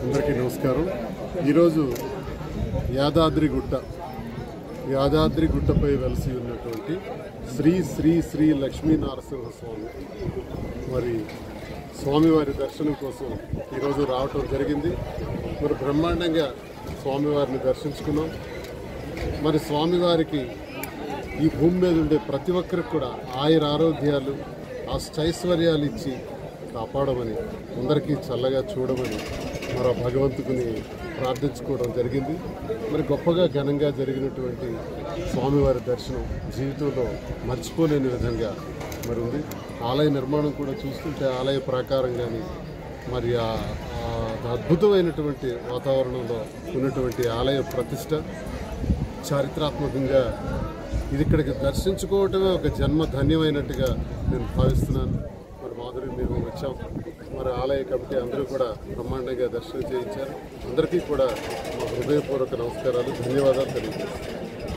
అందరికీ నమస్కారం. ఈరోజు యాదాద్రి గుట్టపై వెలసి ఉన్నటువంటి శ్రీ శ్రీ శ్రీ లక్ష్మీ నరసింహస్వామి మరి స్వామివారి దర్శనం కోసం ఈరోజు రావటం జరిగింది. మరి బ్రహ్మాండంగా స్వామివారిని దర్శించుకున్నాం. మరి స్వామివారికి ఈ భూమి మీద ఉండే ప్రతి ఒక్కరికి కూడా ఆయుర ఆరోగ్యాలు అష్టైశ్వర్యాలు ఇచ్చి కాపాడమని, అందరికీ చల్లగా చూడమని మరో భగవంతుని ప్రార్థించుకోవడం జరిగింది. మరి గొప్పగా ఘనంగా జరిగినటువంటి స్వామివారి దర్శనం జీవితంలో మర్చిపోలేని విధంగా మరి ఉంది. ఆలయ నిర్మాణం కూడా చూస్తుంటే ఆలయ ప్రాకారం కానీ మరి అద్భుతమైనటువంటి వాతావరణంలో ఉన్నటువంటి ఆలయ ప్రతిష్ట చారిత్రాత్మకంగా ఇది ఇక్కడికి దర్శించుకోవటమే ఒక జన్మ ధన్యమైనట్టుగా నేను భావిస్తున్నాను. మరి మాధురి మేము వచ్చాం. మరి ఆలయ కమిటీ అందరూ కూడా బ్రహ్మాండంగా దర్శనం చేయించారు. అందరికీ కూడా మా హృదయపూర్వక నమస్కారాలు, ధన్యవాదాలు తెలియజేస్తాను.